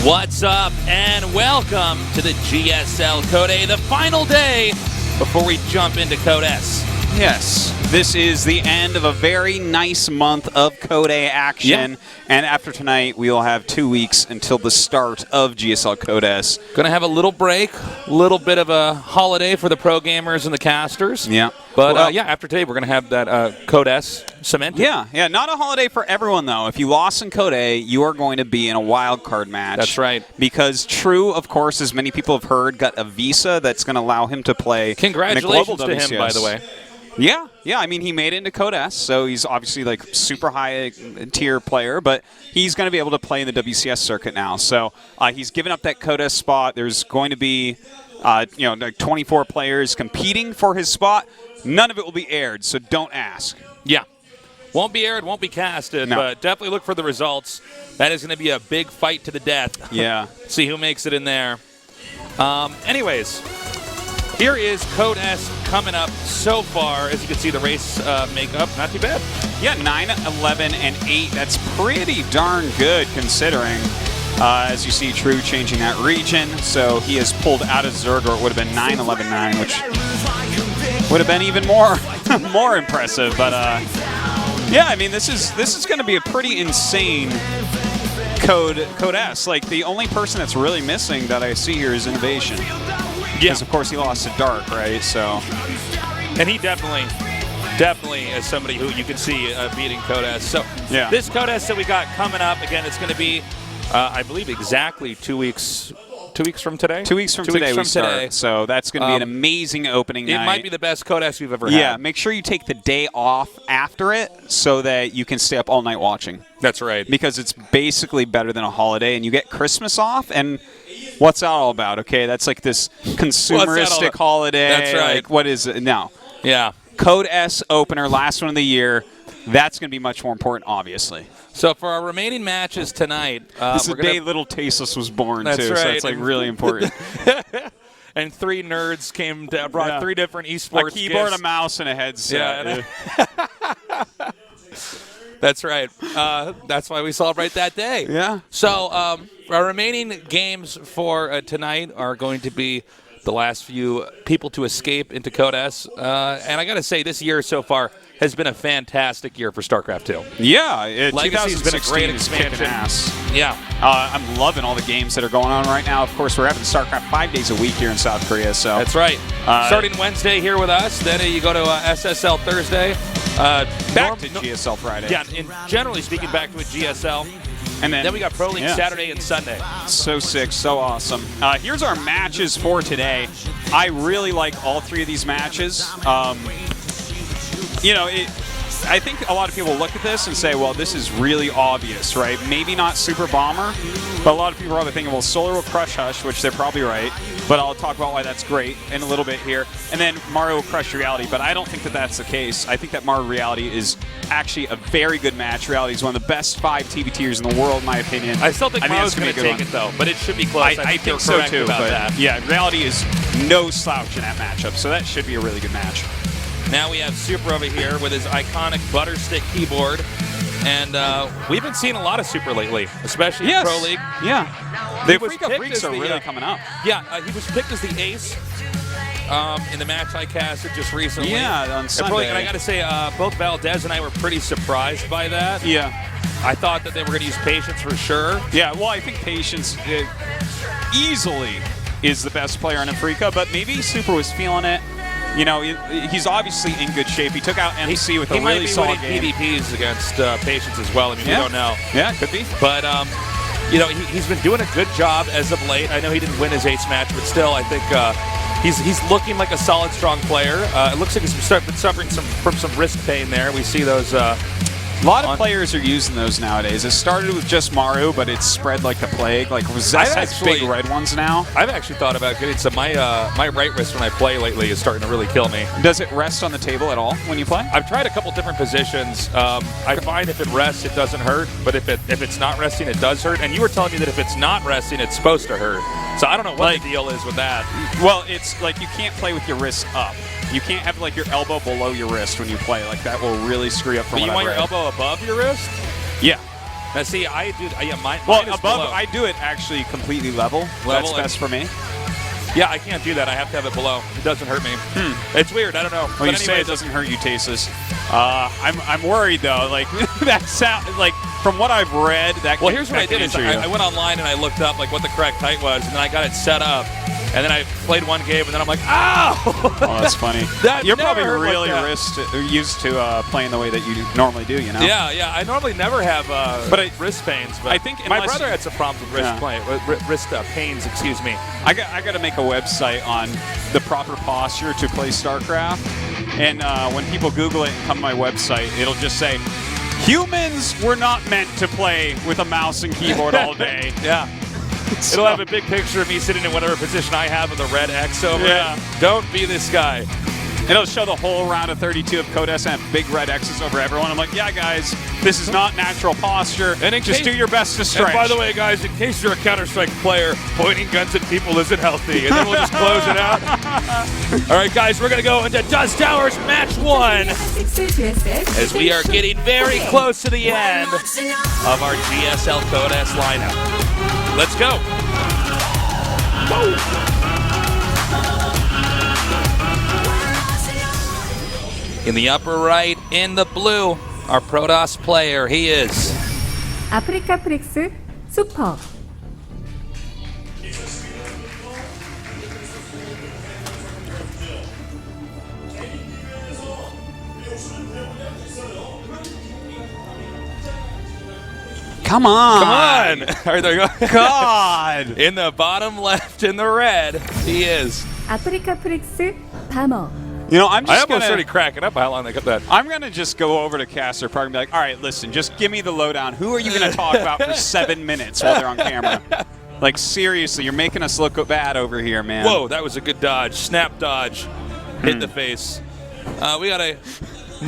What's up, and welcome to the GSL Code A, the final day before we jump into Code S. Yes, this is the end of a very nice month of Code A action, and after tonight, we will have 2 weeks until the start of GSL Code S. Going to have a little break, a little bit of a holiday for the pro gamers and the casters. Yeah. But, after today, we're going to have that Code S cemented. Yeah, not a holiday for everyone, though. If you lost in Code A, you are going to be in a wild card match. That's right. Because True, of course, as many people have heard, got a visa that's going to allow him to play Congratulations in a global to him, by the way. Yeah. I mean, he made it into Code S, so he's obviously like super high tier player, but he's going to be able to play in the WCS circuit now. So he's given up that Code S spot. There's going to be, like 24 players competing for his spot. None of it will be aired, so don't ask. Yeah. Won't be aired, won't be casted, no. But definitely look for the results. That is going to be a big fight to the death. Yeah. See who makes it in there. Anyways, here is Code S coming up so far. As you can see, the race makeup, not too bad. Yeah, 9, 11, and 8. That's pretty darn good considering. As you see, True changing that region. So he has pulled out of Zerg, or it would have been 9, 11, 9, which would have been even more more impressive. But yeah, I mean, this is going to be a pretty insane Code S. Like, the only person that's really missing that I see here is Innovation. Because, of course, he lost to Dark, right? So, and he definitely is somebody who you can see beating Code S. So yeah. This Code S that we got coming up, again, it's going to be, I believe, exactly 2 weeks. 2 weeks from today? 2 weeks from today we start. So that's going to be an amazing opening night. It might be the best Code S we've ever had. Yeah, make sure you take the day off after it so that you can stay up all night watching. That's right. Because it's basically better than a holiday, and you get Christmas off, and what's that all about? Okay, that's like this consumeristic holiday. That's right. Like, what is it? No. Yeah. Code S opener, last one of the year. That's going to be much more important, obviously. So for our remaining matches tonight, this is the day Little Tasteless was born, that's too. Right. So it's like really important. And 3 nerds came down, brought 3 different esports a keyboard, gifts. a mouse, and a headset. Yeah. That's right. That's why we celebrate that day. Yeah. So our remaining games for tonight are going to be the last few people to escape into Code S. And I got to say, this year so far has been a fantastic year for StarCraft 2. Yeah, Legacy's been a great expansion. Yeah. I'm loving all the games that are going on right now. Of course, we're having StarCraft 5 days a week here in South Korea. So that's right. Starting Wednesday here with us, then you go to SSL Thursday. Back to GSL Friday. Yeah, and generally speaking, back to a GSL. And then we got Pro League Saturday and Sunday. So sick, so awesome. Here's our matches for today. I really like all 3 of these matches. I think a lot of people look at this and say, well, this is really obvious, right? Maybe not Super Bomber, but a lot of people are probably thinking, well, Solar will crush Hush, which they're probably right. But I'll talk about why that's great in a little bit here. And then Mario will crush Reality, but I don't think that that's the case. I think that Mario Reality is actually a very good match. Reality is one of the best 5 TV tiers in the world, in my opinion. I still think Mario's going to take it, though, but it should be close. I think so, too. But yeah, Reality is no slouch in that matchup, so that should be a really good match. Now we have Super over here with his iconic Butterstick keyboard. And we've been seeing a lot of Super lately, especially in Pro League. Yeah. The Africa Freaks are really coming up. Yeah, he was picked as the ace in the match I casted just recently. Yeah, on Sunday. And I got to say, both Valdez and I were pretty surprised by that. Yeah. I thought that they were going to use Patience for sure. Yeah, well, I think Patience easily is the best player on Africa, but maybe Super was feeling it. You know, he's obviously in good shape. He took out MC with a really solid game. He might be winning PvPs against Patience as well. I mean, we don't know. Yeah, could be. But, he's been doing a good job as of late. I know he didn't win his ace match, but still, I think he's looking like a solid, strong player. It looks like he's been suffering from some wrist pain there. We see those A lot of players are using those nowadays. It started with just Maru, but it's spread like the plague. Like Zest has big red ones now. I've actually thought about getting some. My right wrist when I play lately is starting to really kill me. Does it rest on the table at all when you play? I've tried a couple different positions. I find if it rests, it doesn't hurt. But if it's not resting, it does hurt. And you were telling me that if it's not resting, it's supposed to hurt. So I don't know what the deal is with that. Well, it's like you can't play with your wrist up. You can't have like your elbow below your wrist when you play. Like that will really screw you up. But you want your elbow above your wrist? Yeah. Now, see, I do. Yeah, mine Well, is above, below. I do it actually completely level. Level That's best for me. Yeah, I can't do that. I have to have it below. It doesn't hurt me. It's weird. I don't know. Well, you say it doesn't hurt you, Tasis. I'm worried though. Like that sound, like from what I've read, that. Well, here's what I did: is I went online and I looked up like what the correct height was, and then I got it set up, and then I played one game, and then I'm like, ow! Oh, that's funny. That You're never probably hurt like really that. used to playing the way that you normally do. You know. Yeah. I normally never have wrist pains, but I think my unless- brother had some problems with wrist pains. Excuse me. I got to make a website on the proper posture to play StarCraft, and when people Google it and come to my website, it'll just say, humans were not meant to play with a mouse and keyboard all day. Yeah. So- It'll have a big picture of me sitting in whatever position I have with a red X over it. Don't be this guy. It'll show the whole round of 32 of Codes and have big red X's over everyone. I'm like, yeah, guys, this is not natural posture. And just do your best to stretch. And by the way, guys, in case you're a Counter-Strike player, pointing guns at people isn't healthy. And then we'll just close it out. All right, guys, we're going to go into Dust Towers Match 1 as we are getting very close to the end of our GSL Codes lineup. Let's go. Whoa. In the upper right, in the blue, our Protoss player, he is 아프리카프릭스 슈퍼. Come on. Come on. All right, there you go. God. In the bottom left, in the red, he is. 아프리카프릭스 바머. You know, I'm I just almost gonna, started cracking up how long they got that. I'm going to just go over to Caster Park and be like, all right, listen, just give me the lowdown. Who are you going to talk about for 7 minutes while they're on camera? Like, seriously, you're making us look bad over here, man. Whoa, that was a good dodge. Snap dodge. Hit the face. We got a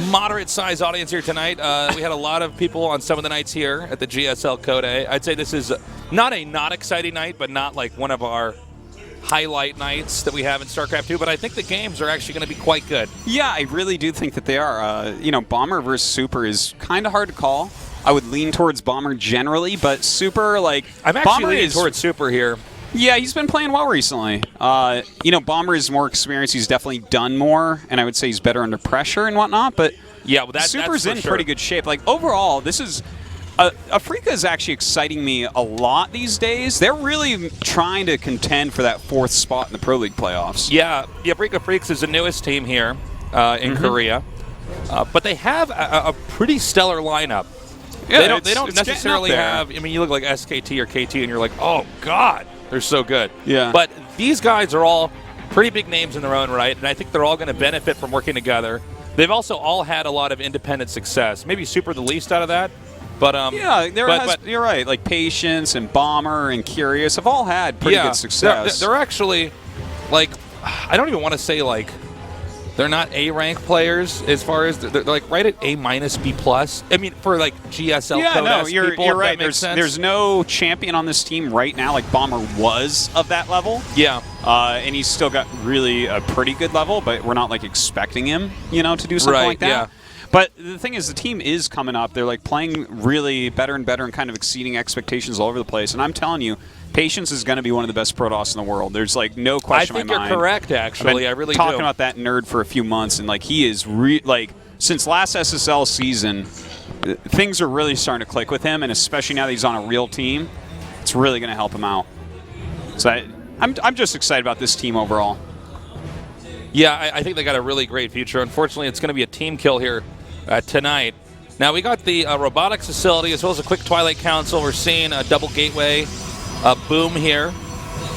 moderate-sized audience here tonight. We had a lot of people on some of the nights here at the GSL Code A. I'd say this is not exciting night, but not like one of our highlight nights that we have in StarCraft 2, but I think the games are actually going to be quite good. Yeah, I really do think that they are. Bomber versus Super is kind of hard to call. I would lean towards Bomber generally, but Super, like, I'm actually Bomber leaning is towards Super here. Yeah, he's been playing well recently. Bomber is more experienced. He's definitely done more, and I would say he's better under pressure and whatnot. But yeah, well, Super's that's in pretty good shape. Like overall, this is Afreeca is actually exciting me a lot these days. They're really trying to contend for that 4th spot in the Pro League playoffs. Yeah, Africa Freaks is the newest team here in Korea, but they have a pretty stellar lineup. Yeah, they don't necessarily have. I mean, you look like SKT or KT, and you're like, oh god, they're so good. Yeah. But these guys are all pretty big names in their own right, and I think they're all going to benefit from working together. They've also all had a lot of independent success. Maybe Super the least out of that. But you're right. Like Patience and Bomber and Curious have all had pretty good success. They're actually, like, I don't even want to say like they're not A-rank players as far as they're like right at A-, B+. I mean, for like GSL. Yeah, no, you're people, right. There's no champion on this team right now like Bomber was of that level. Yeah. And he's still got really a pretty good level, but we're not like expecting him, to do something like that. Yeah. But the thing is, the team is coming up. They're like playing really better and better and kind of exceeding expectations all over the place. And I'm telling you, Patience is going to be one of the best Protoss in the world. There's like no question in my mind. I think you're correct, actually. I really do. Talking about that nerd for a few months, and like he is since last SSL season, things are really starting to click with him, and especially now that he's on a real team, it's really going to help him out. So I'm just excited about this team overall. Yeah, I think they got a really great future. Unfortunately, it's going to be a team kill here tonight. Now, we got the robotics facility as well as a quick Twilight Council. We're seeing a double gateway boom here.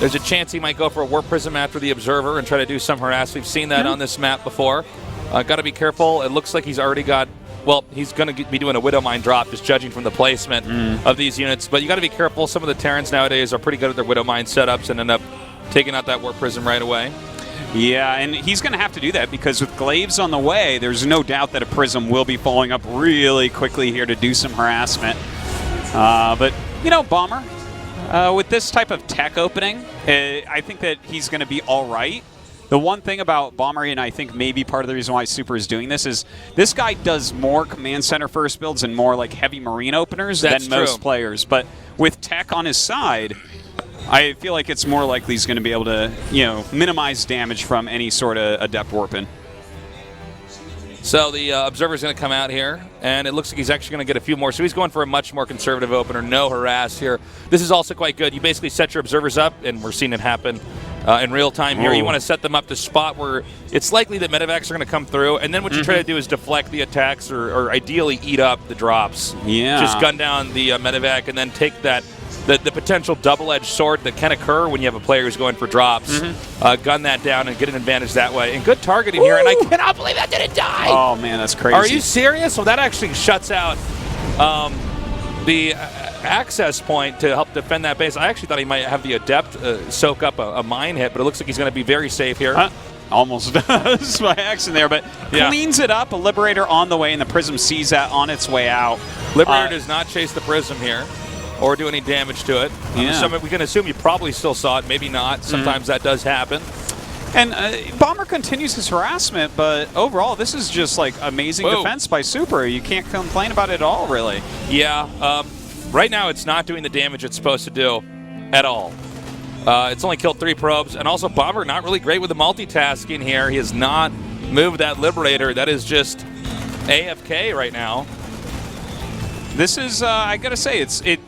There's a chance he might go for a Warp Prism after the Observer and try to do some harass. We've seen that on this map before. Got to be careful. It looks like he's already got... Well, he's going to be doing a Widow Mine drop, just judging from the placement of these units. But you got to be careful. Some of the Terrans nowadays are pretty good at their Widow Mine setups and end up taking out that Warp Prism right away. Yeah, and he's going to have to do that because with Glaives on the way, there's no doubt that a Prism will be following up really quickly here to do some harassment. But, Bomber, with this type of tech opening, I think that he's going to be all right. The one thing about Bomber, and I think maybe part of the reason why Super is doing this, is this guy does more Command Center first builds and more like heavy Marine openers than most players. But with Tech on his side, I feel like it's more likely he's going to be able to, minimize damage from any sort of Adept Warping. So the Observer's going to come out here, and it looks like he's actually going to get a few more. So he's going for a much more conservative opener, no harass here. This is also quite good. You basically set your Observers up, and we're seeing it happen in real time here. You want to set them up to spot where it's likely that medevacs are going to come through, and then what you try to do is deflect the attacks or ideally eat up the drops. Yeah. Just gun down the medevac and then take that the potential double-edged sword that can occur when you have a player who's going for drops. Gun that down and get an advantage that way. And good targeting here, and I cannot believe that didn't die! Oh, man, that's crazy. Are you serious? Well, that actually shuts out the access point to help defend that base. I actually thought he might have the Adept soak up a mine hit, but it looks like he's going to be very safe here. Almost does by accident there, but cleans it up. A Liberator on the way, and the Prism sees that on its way out. Liberator does not chase the Prism here or do any damage to it. We can assume you probably still saw it, maybe not. Sometimes that does happen. And Bomber continues his harassment, but overall, this is just like amazing defense by Super. You can't complain about it at all, really. Yeah. Right now, it's not doing the damage it's supposed to do at all. It's only killed 3 probes, and also Bomber not really great with the multitasking here. He has not moved that Liberator. That is just AFK right now. This is, I gotta say,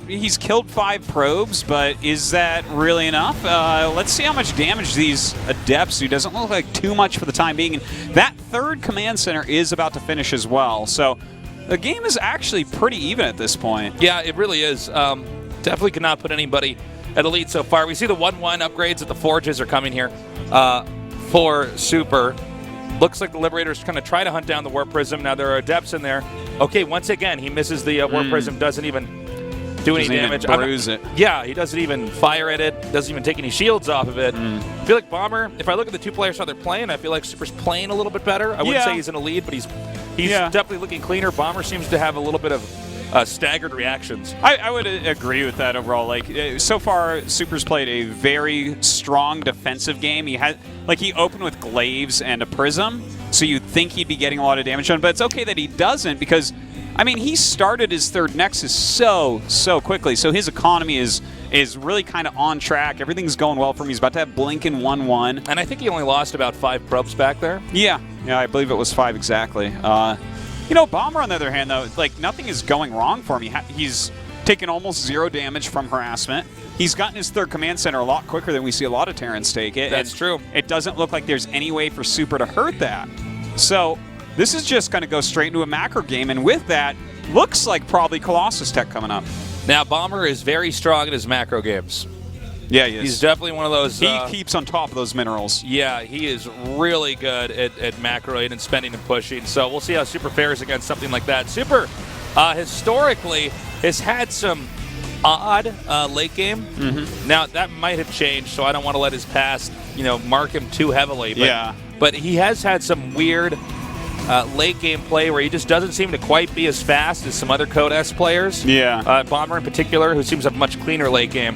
he's killed 5 probes, but is that really enough? Let's see how much damage these Adepts do. Doesn't look like too much for the time being. And that 3rd Command Center is about to finish as well. So the game is actually pretty even at this point. Yeah, it really is. Definitely cannot put anybody at Elite so far. We see the 1-1 upgrades that the Forges are coming here for Super. Looks like the Liberator's going to try to hunt down the Warp Prism. Now there are Adepts in there. Okay, once again, he misses the Warp Prism, doesn't even do any damage. Even bruise it. Yeah, he doesn't even fire at it, doesn't even take any shields off of it. I feel like Bomber, if I look at the 2 players how they're playing, I feel like Super's playing a little bit better. I wouldn't say he's in a lead, but he's definitely looking cleaner. Bomber seems to have a little bit of staggered reactions. I would agree with that overall. Like so far, Super's played a very strong defensive game. He opened with Glaives and a Prism, so you'd think he'd be getting a lot of damage done. But it's okay that he doesn't because, I mean, he started his 3rd Nexus so quickly. So his economy is really kind of on track. Everything's going well for him. He's about to have Blink in 1-1. And I think he only lost about 5 probes back there. Yeah, I believe it was 5 exactly. Bomber, on the other hand, though, like, nothing is going wrong for him. He's taken almost 0 damage from harassment. He's gotten his 3rd Command Center a lot quicker than we see a lot of Terrans take it. That's true. It doesn't look like there's any way for Super to hurt that. So this is just going to go straight into a macro game, and with that, looks like probably Colossus Tech coming up. Now, Bomber is very strong in his macro games. Yeah, he is. He's definitely one of those. He keeps on top of those minerals. Yeah, he is really good at macroing and spending and pushing. So we'll see how Super fares against something like that. Super, historically, has had some odd late game. Now, that might have changed, so I don't want to let his past, mark him too heavily. But he has had some weird late game play where he just doesn't seem to quite be as fast as some other Code S players. Yeah. Bomber in particular, who seems to have much cleaner late game.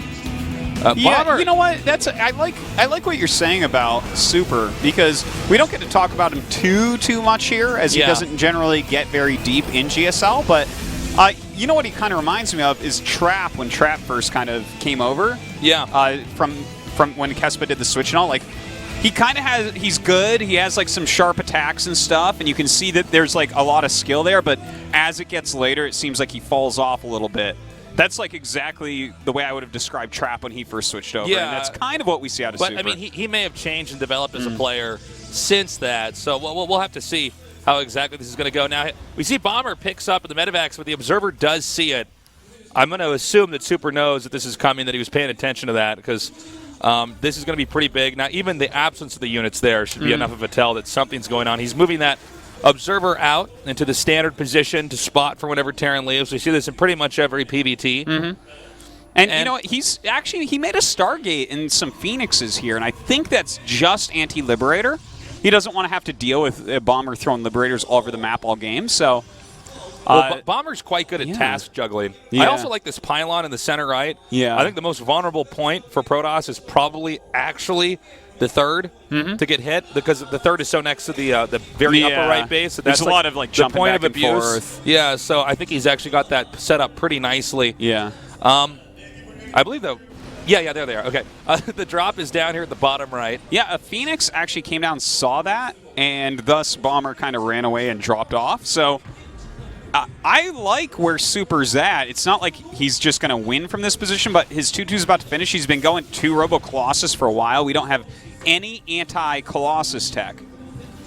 Yeah, you know what? I like what you're saying about Super because we don't get to talk about him too much here, as he doesn't generally get very deep in GSL. But you know what he kind of reminds me of is Trap when Trap first kind of came over. Yeah. From when Kespa did the switch and all, like he kind of he's good. He has like some sharp attacks and stuff, and you can see that there's like a lot of skill there. But as it gets later, it seems like he falls off a little bit. That's like exactly the way I would have described Trap when he first switched over. Yeah. And that's kind of what we see out of Super. But, I mean, he may have changed and developed as a player since that. So we'll have to see how exactly this is going to go. Now, we see Bomber picks up the medevacs, but the Observer does see it. I'm going to assume that Super knows that this is coming, that he was paying attention to that, because this is going to be pretty big. Now, even the absence of the units there should be enough of a tell that something's going on. He's moving that Observer out into the standard position to spot for whenever Terran leaves. We see this in pretty much every PvT. And you know what? He made a Stargate and some Phoenixes here, and I think that's just anti-Liberator. He doesn't want to have to deal with a Bomber throwing Liberators all over the map all game, so... Bomber's quite good at task juggling. I also like this pylon in the center right. Yeah. I think the most vulnerable point for Protoss is probably actually the third to get hit because the third is so next to the very upper right base. So there's a lot of like jumping point back of abuse. and forth. Yeah, so I think he's actually got that set up pretty nicely. Yeah. I believe though. Yeah, there they are. Okay. The drop is down here at the bottom right. Yeah, a Phoenix actually came down and saw that, and thus Bomber kind of ran away and dropped off. So I like where Super's at. It's not like he's just going to win from this position, but his 2-2 is about to finish. He's been going 2 Robo Colossus for a while. We don't have any anti-Colossus tech.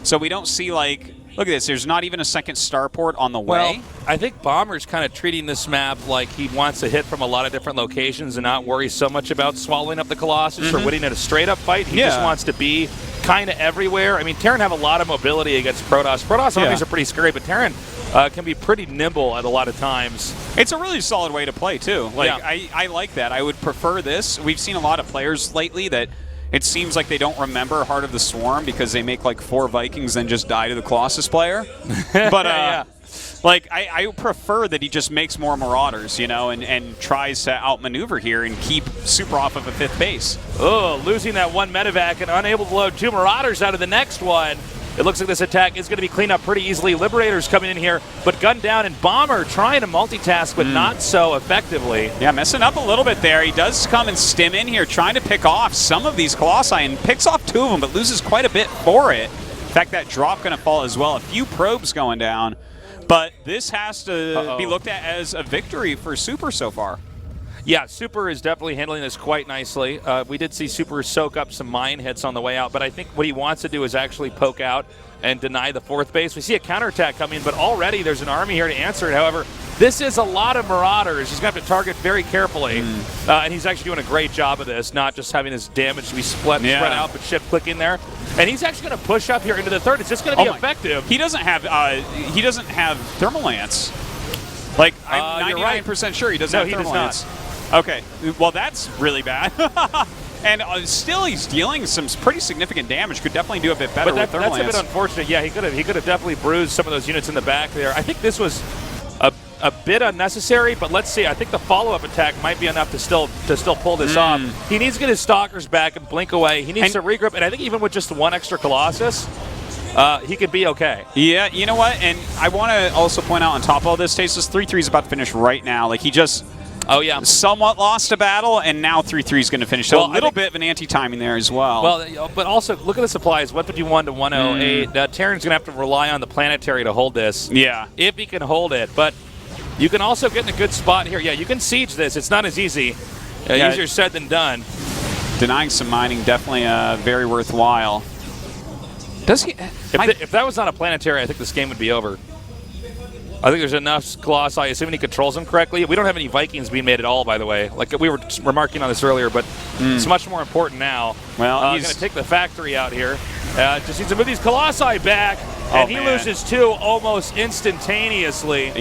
So we don't see, like, look at this. There's not even a second starport on the way. Well, I think Bomber's kind of treating this map like he wants to hit from a lot of different locations and not worry so much about swallowing up the Colossus or winning in a straight-up fight. He just wants to be kind of everywhere. I mean, Terran have a lot of mobility against Protoss. Protoss armies are pretty scary, but Terran can be pretty nimble at a lot of times. It's a really solid way to play, too. Like, I like that. I would prefer this. We've seen a lot of players lately that it seems like they don't remember Heart of the Swarm because they make like 4 Vikings then just die to the Colossus player. But like I prefer that he just makes more Marauders, you know, and tries to outmaneuver here and keep Super off of a 5th base. Oh, losing that 1 medevac and unable to load 2 Marauders out of the next one. It looks like this attack is going to be cleaned up pretty easily. Liberators coming in here, but gunned down, and Bomber trying to multitask, but not so effectively. Yeah, messing up a little bit there. He does come and stim in here, trying to pick off some of these Colossi, and picks off 2 of them, but loses quite a bit for it. In fact, that drop going to fall as well. A few probes going down, but this has to be looked at as a victory for Super so far. Yeah, Super is definitely handling this quite nicely. We did see Super soak up some mine hits on the way out, but I think what he wants to do is actually poke out and deny the 4th base. We see a counterattack coming, but already there's an army here to answer it. However, this is a lot of Marauders. He's going to have to target very carefully, and he's actually doing a great job of this, not just having his damage to be spread out, but shift clicking there. And he's actually going to push up here into the 3rd. It's just going to be effective. He doesn't have Thermal Lance. Like, I'm 99% sure he doesn't have Thermal Lance. Okay, well that's really bad. And still he's dealing some pretty significant damage. Could definitely do a bit better with Thermal Lance. That's a bit unfortunate. Yeah, he could have definitely bruised some of those units in the back there. I think this was a bit unnecessary, but let's see. I think the follow-up attack might be enough to still pull this off. He needs to get his Stalkers back and blink away. He needs to regroup, and I think even with just 1 extra Colossus, he could be okay. Yeah, you know what? And I want to also point out on top of all this, Tasteless 3-3 is about to finish right now. Like, he just somewhat lost a battle, and now 3-3 is going to finish. So a little bit of an anti-timing there as well. Well, but also, look at the supplies. 151 to 108. Terran's going to have to rely on the Planetary to hold this. Yeah. If he can hold it. But you can also get in a good spot here. Yeah, you can siege this. It's not as easy. Easier said than done. Denying some mining, definitely very worthwhile. Does he? If that was not a Planetary, I think this game would be over. I think there's enough Colossi, assuming he controls them correctly. We don't have any Vikings being made at all, by the way. Like, we were remarking on this earlier, but it's much more important now. Well, he's going to take the factory out here. Just needs to move these Colossi back, and he loses 2 almost instantaneously.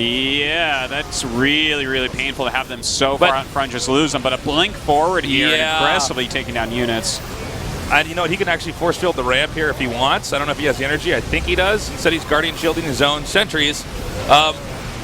Yeah, that's really, really painful to have them so far out in front, just lose them. But a blink forward here, aggressively taking down units. And you know what? He can actually force field the ramp here if he wants. I don't know if he has the energy. I think he does. Instead, he's Guardian shielding his own sentries.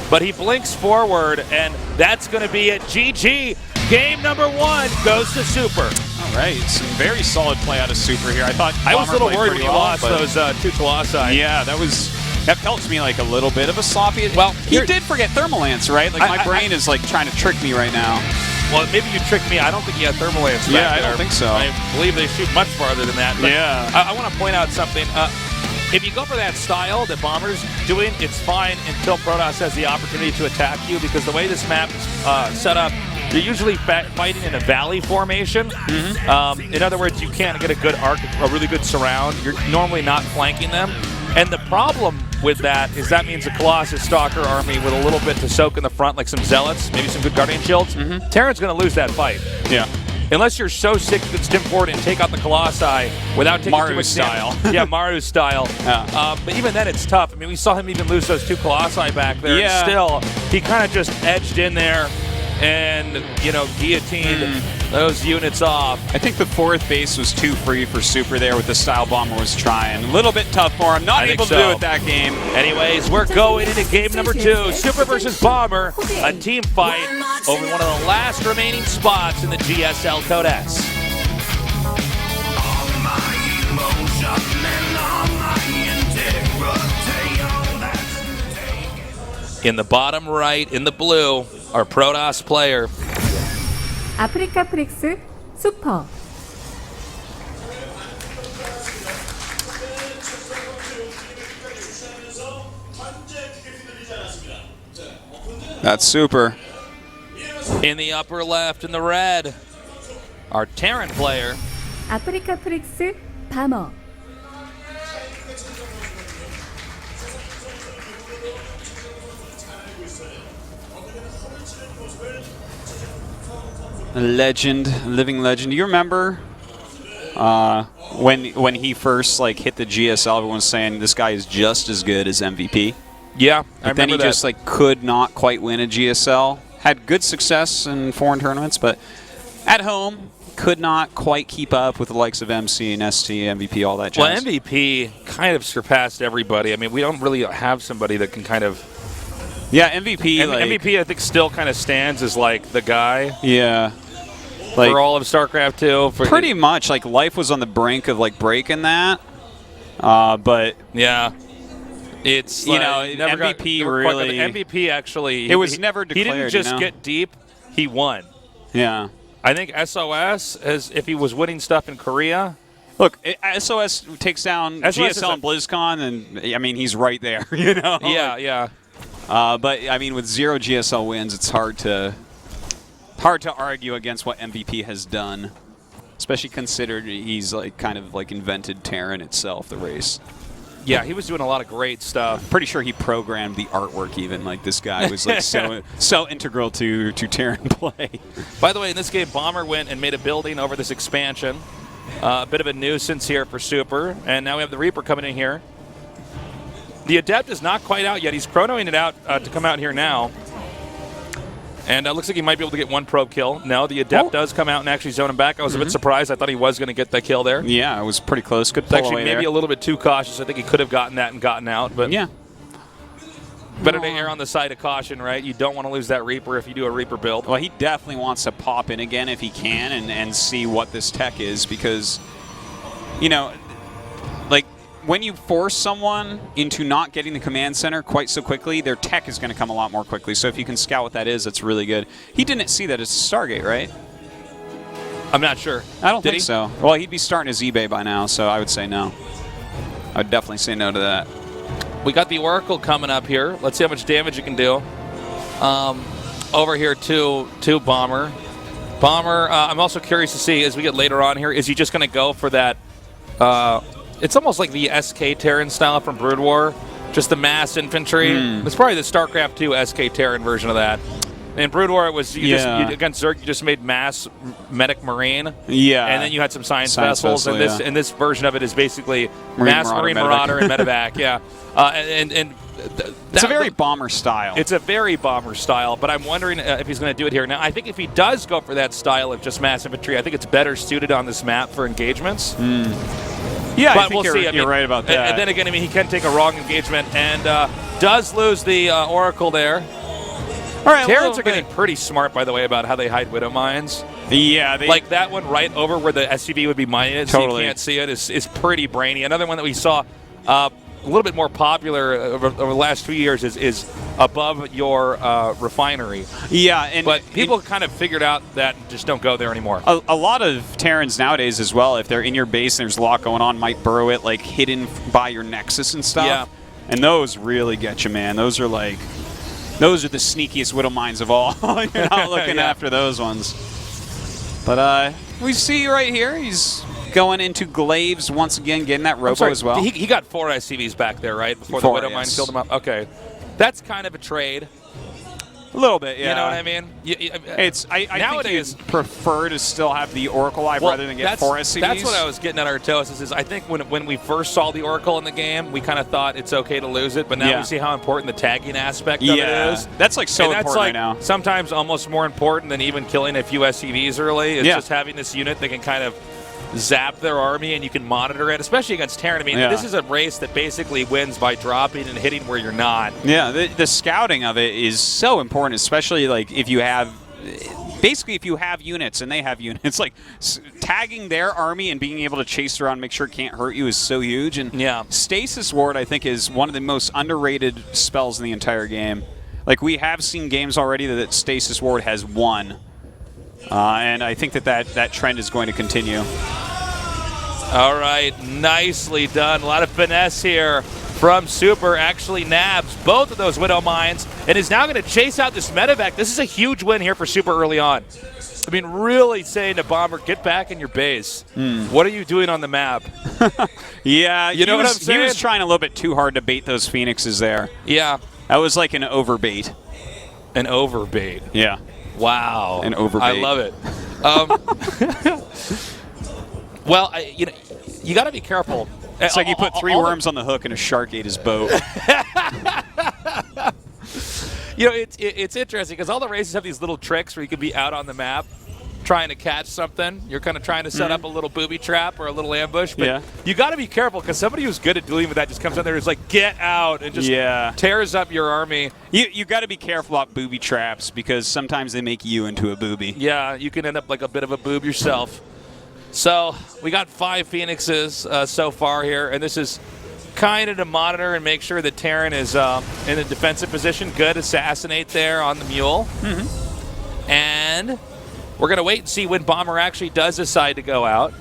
But he blinks forward, and that's going to be it. GG. Game number 1 goes to Super. All right. Some very solid play out of Super here. I was a little worried when he lost those 2 Colossi. Yeah, that felt to me like a little bit of a sloppy. Well, he did forget Thermal Lance, right? Like, my brain is like trying to trick me right now. Well, maybe you tricked me. I don't think he had Thermal Lance back there. Yeah, I don't think so. I believe they shoot much farther than that. But yeah. I want to point out something. If you go for that style that Bomber's doing, it's fine until Protoss has the opportunity to attack you, because the way this map is set up, you're usually fighting in a valley formation. In other words, you can't get a good arc, a really good surround. You're normally not flanking them. And the problem with that is that means a Colossus Stalker army with a little bit to soak in the front, like some Zealots, maybe some good Guardian Shields. Terran's going to lose that fight. Yeah. Unless you're so sick you can stim forward and take out the Colossi without taking too much style. Yeah, Maru style. Yeah. But even then, it's tough. I mean, we saw him even lose those 2 Colossi back there. Yeah. And still, he kind of just edged in there and, you know, guillotined those units off. I think the 4th base was too free for Super there with the style Bomber was trying. A little bit tough for him. Not able to do it that game. Anyways, we're going into game number 2. Super versus Bomber. A team fight over one of the last remaining spots in the GSL Code S. In the bottom right, in the blue, our Protoss player. 아프리카 프릭스 슈퍼. That's super. In the upper left, in the red, our Terran player. 아프리카 프릭스 바머. A legend, living legend. Do you remember when he first like hit the GSL? Everyone was saying this guy is just as good as MVP. Yeah, But then he just like could not quite win a GSL. Had good success in foreign tournaments, but at home could not quite keep up with the likes of MC and ST, MVP, all that jazz. Well, MVP kind of surpassed everybody. I mean, we don't really have somebody that can kind of. Yeah, MVP. MVP, I think, still kind of stands as like the guy. Yeah. For all of StarCraft 2. Pretty much. Like life was on the brink of like breaking that, but yeah. It's MVP really. MVP actually. It was never declared. He didn't just get deep; he won. Yeah. I think SOS, as if he was winning stuff in Korea. Look, SOS takes down GSL and BlizzCon, and I mean he's right there. Yeah, yeah. But I mean, with 0 GSL wins, it's hard to argue against what MVP has done, especially considered he's like kind of like invented Terran itself, the race. Yeah, he was doing a lot of great stuff. Pretty sure he programmed the artwork even. Like this guy was like so integral to Terran play. By the way, in this game, Bomber went and made a building over this expansion. A bit of a nuisance here for Super. And now we have the Reaper coming in here. The Adept is not quite out yet. He's chronoing it out to come out here now. And it looks like he might be able to get one probe kill. No, the Adept does come out and actually zone him back. I was a bit surprised. I thought he was going to get that kill there. Yeah, it was pretty close. Good pull actually away maybe there. a little bit too cautious. I think he could have gotten that and gotten out. But yeah. Better to err on the side of caution, right? You don't want to lose that Reaper if you do a Reaper build. Well, he definitely wants to pop in again if he can and see what this tech is because, like, when you force someone into not getting the command center quite so quickly, their tech is going to come a lot more quickly. So if you can scout what that is, that's really good. He didn't see that it's a Stargate, right? I'm not sure. I don't think so. Well, he'd be starting his eBay by now, so I would say no. I would definitely say no to that. We got the Oracle coming up here. Let's see how much damage it can do. Over here to Bomber. Bomber, I'm also curious to see, as we get later on here, is he just going to go for that... it's almost like the SK Terran style from Brood War, just the mass infantry. It's probably the StarCraft 2 SK Terran version of that. In Brood War, it was against Zerg, you just made mass medic marine. Yeah. And then you had some science vessels. Vessel, and this version of it is basically mass marine marauder and medevac. Yeah. It's a very bomber style. It's a very bomber style, but I'm wondering if he's going to do it here. Now, I think if he does go for that style of just mass infantry, I think it's better suited on this map for engagements. Yeah, but I think you're right about that. And then again, I mean, he can take a wrong engagement and does lose the Oracle there. All right, Terrans are getting pretty smart, by the way, about how they hide Widow Mines. Yeah. Like that one right over where the SUV would be mined, so you can't see it, is pretty brainy. Another one that we saw a little bit more popular over the last 2 years is above your refinery. Yeah. But people kind of figured out that just don't go there anymore. A lot of Terrans nowadays as well, if they're in your base and there's a lot going on, might burrow it like hidden by your Nexus and stuff. Yeah. And those really get you, man. Those are the sneakiest Widow Mines of all. You're not looking after those ones. But we see right here, he's going into Glaives once again, getting that Robo as well. He got 4 SCVs back there, right? Before the Widow Mine killed him up. Okay. That's kind of a trade. A little bit, yeah. You know what I mean? I nowadays think you'd prefer to still have the Oracle Live rather than get 4 SCVs. That's what I was getting at Artosis is I think when we first saw the Oracle in the game, we kind of thought it's okay to lose it, but now we see how important the tagging aspect of it is. That's like so important right now. Sometimes almost more important than even killing a few SCVs early. It's just having this unit that can kind of zap their army and you can monitor it, especially against Terran. I mean, this is a race that basically wins by dropping and hitting where you're not. Yeah, the scouting of it is so important, especially like if you have units and they have units, like tagging their army and being able to chase around and make sure it can't hurt you is so huge. And Stasis Ward, I think, is one of the most underrated spells in the entire game. Like, we have seen games already that Stasis Ward has won. And I think that trend is going to continue. All right, nicely done. A lot of finesse here from Super. Actually nabs both of those Widow Mines and is now going to chase out this medevac. This is a huge win here for Super early on. I mean, really saying to Bomber, get back in your base. What are you doing on the map? Yeah, you know what I'm saying? He was trying a little bit too hard to bait those Phoenixes there. Yeah. That was like an overbait. An overbait. Yeah. Wow. An overbait. I love it. Well, you got to be careful. It's like he put 3 worms on the hook and a shark ate his boat. It's interesting because all the races have these little tricks where you can be out on the map trying to catch something. You're kind of trying to set up a little booby trap or a little ambush. But you got to be careful because somebody who's good at dealing with that just comes in there and is like, get out, and just tears up your army. You got to be careful about booby traps because sometimes they make you into a booby. Yeah, you can end up like a bit of a boob yourself. So we got 5 Phoenixes so far here, and this is kind of to monitor and make sure that Terran is in a defensive position. Good assassinate there on the mule. And we're going to wait and see when Bomber actually does decide to go out.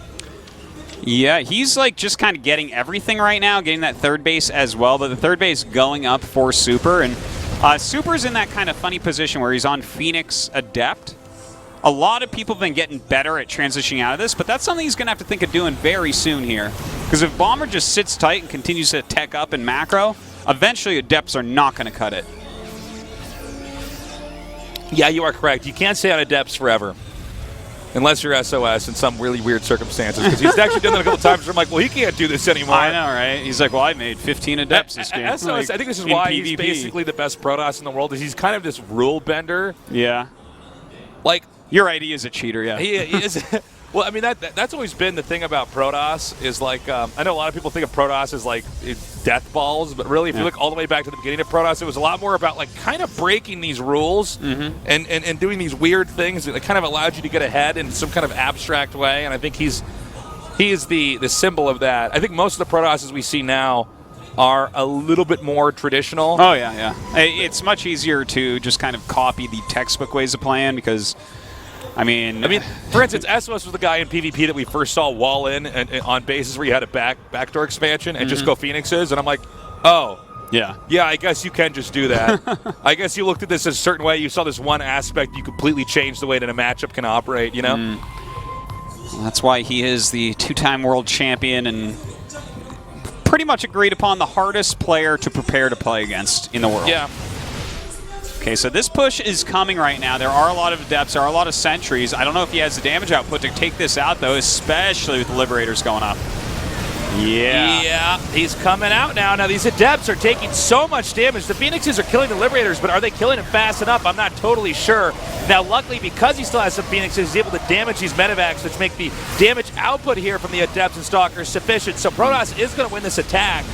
Yeah, he's like just kind of getting everything right now, getting that third base as well, but the third base going up for Super. And Super's in that kind of funny position where he's on Phoenix Adept. A lot of people have been getting better at transitioning out of this, but that's something he's going to have to think of doing very soon here. Because if Bomber just sits tight and continues to tech up in macro, eventually Adepts are not going to cut it. Yeah, you are correct. You can't stay on Adepts forever. Unless you're SOS in some really weird circumstances. Because he's actually done that a couple times where I'm like, well, he can't do this anymore. I know, right? He's like, well, I made 15 Adepts this game. SOS, like, I think this is why he's basically the best Protoss in the world. Is he's kind of this rule bender. Yeah. Like, you're right, he is a cheater, yeah. He is. Well, I mean, that's always been the thing about Protoss is like, I know a lot of people think of Protoss as like death balls, but really if you look all the way back to the beginning of Protoss, it was a lot more about like kind of breaking these rules and doing these weird things that kind of allowed you to get ahead in some kind of abstract way, and I think he is the symbol of that. I think most of the Protosses we see now are a little bit more traditional. Oh, yeah. It's much easier to just kind of copy the textbook ways of playing because I mean, for instance, SOS was the guy in PvP that we first saw wall in and on bases where you had a backdoor expansion and just go Phoenixes, and I'm like, oh. Yeah, I guess you can just do that. I guess you looked at this a certain way. You saw this one aspect. You completely changed the way that a matchup can operate, you know? Well, that's why he is the 2-time world champion and pretty much agreed upon the hardest player to prepare to play against in the world. Yeah. Okay, so this push is coming right now. There are a lot of Adepts, there are a lot of Sentries. I don't know if he has the damage output to take this out, though, especially with the Liberators going up. Yeah, he's coming out now. Now, these Adepts are taking so much damage. The Phoenixes are killing the Liberators, but are they killing them fast enough? I'm not totally sure. Now, luckily, because he still has some Phoenixes, he's able to damage these medevacs, which make the damage output here from the Adepts and Stalkers sufficient. So Protoss is going to win this attack.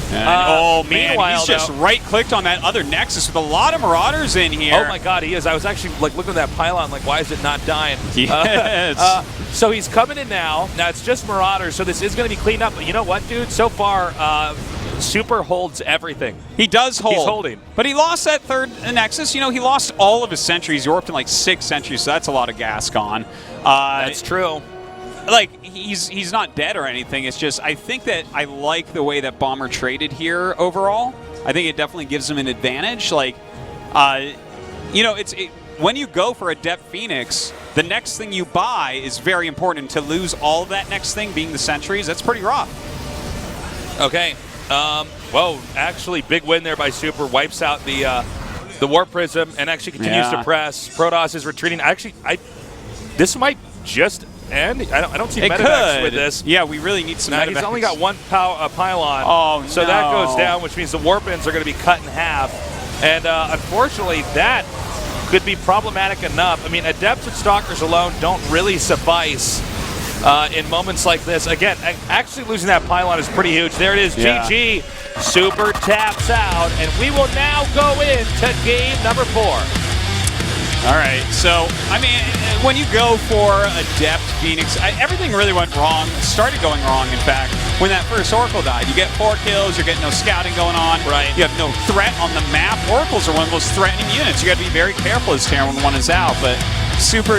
Oh, man, he's just right-clicked on that other Nexus with a lot of Marauders in here. Oh, my God, he is. I was actually like looking at that pylon like, why is it not dying? Yes. So he's coming in now. Now, it's just Marauders, so this is going to be cleaned up. But you know what, dude? So far, Super holds everything. He does hold. He's holding. But he lost that third Nexus. You know, he lost all of his sentries. He warped in like 6 sentries, so that's a lot of gas gone. That's true. Like, he's not dead or anything. It's just I think that I like the way that Bomber traded here overall. I think it definitely gives him an advantage. Like, you know, when you go for Adept Phoenix, the next thing you buy is very important. To lose all of that next thing being the sentries, that's pretty rough. Okay. Whoa, actually, big win there by Super. Wipes out the Warp Prism and actually continues to press. Protoss is retreating. Actually, this might just end. I don't see medevacs with this. Yeah, we really need some medevacs. He's only got one pylon. Oh, so that goes down, which means the warp ends are going to be cut in half. And unfortunately, that could be problematic enough. I mean, Adepts and Stalkers alone don't really suffice in moments like this. Again, actually losing that pylon is pretty huge. There it is, GG. Super taps out, and we will now go into game number 4. All right, so, I mean, when you go for Adept Phoenix, everything really went wrong. Started going wrong, in fact. when that first Oracle died. You get 4 kills, you're getting no scouting going on. Right. You have no threat on the map. Oracles are one of those threatening units. You got to be very careful as Terran when one is out. But Super,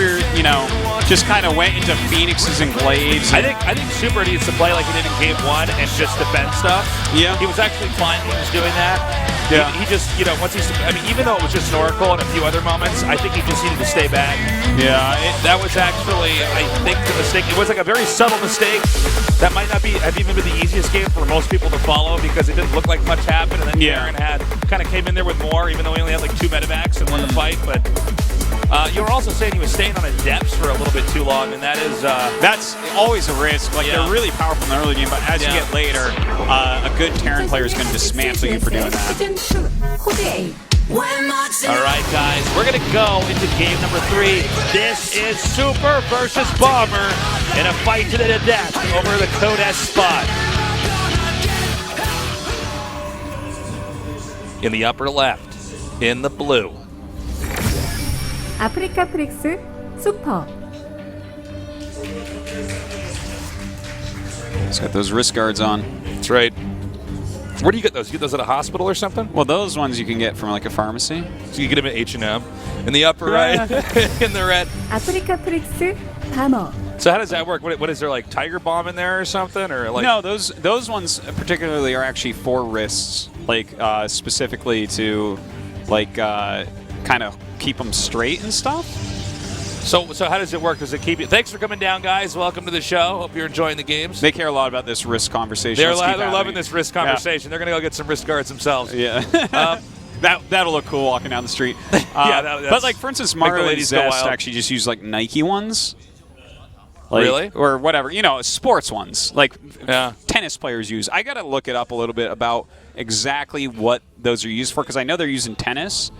just kind of went into Phoenixes and Glaives. I think Super needs to play like he did in Game 1 and just defend stuff. Yeah. He was actually fine when he was doing that. Yeah. He just, once he's, even though it was just an Oracle and a few other moments, I think he just needed to stay back. Yeah. That was actually, I think, the mistake. It was like a very subtle mistake. That might not have even been the easiest game for most people to follow because it didn't look like much happened. And then Aaron kind of came in there with more, even though he only had like 2 medevacs and won the fight. But you were also saying he was staying on a depths for a little bit too long, and that is that's always a risk. Like they're really powerful in the early game, but as you get later, a good Terran player is going to dismantle you for doing that. All right, guys, we're going to go into game number 3. This is Super versus Bomber in a fight to the death over the Code S spot. In the upper left, in the blue. 아프리카 프릭스 슈퍼. He's got those wrist guards on. That's right. Where do you get those? You get those at a hospital or something? Well, those ones you can get from like a pharmacy. So you get them at H&M. In the upper right, in the red. 아프리카 프릭스 밤어. So how does that work? What is there, like Tiger Bomb in there or something, or like? No, those ones particularly are actually for wrists, like specifically to like kind of keep them straight and stuff. So how does it work? Does it keep you? Thanks for coming down, guys. Welcome to the show. Hope you're enjoying the games. They care a lot about this wrist conversation. They're loving this wrist conversation. Yeah. They're gonna go get some wrist guards themselves. Yeah. That'll look cool walking down the street. Yeah, but like for instance, Mario and Zest actually just use like Nike ones. Like, really? Or whatever, sports ones, like tennis players use. I got to look it up a little bit about exactly what those are used for, because I know they're used in tennis,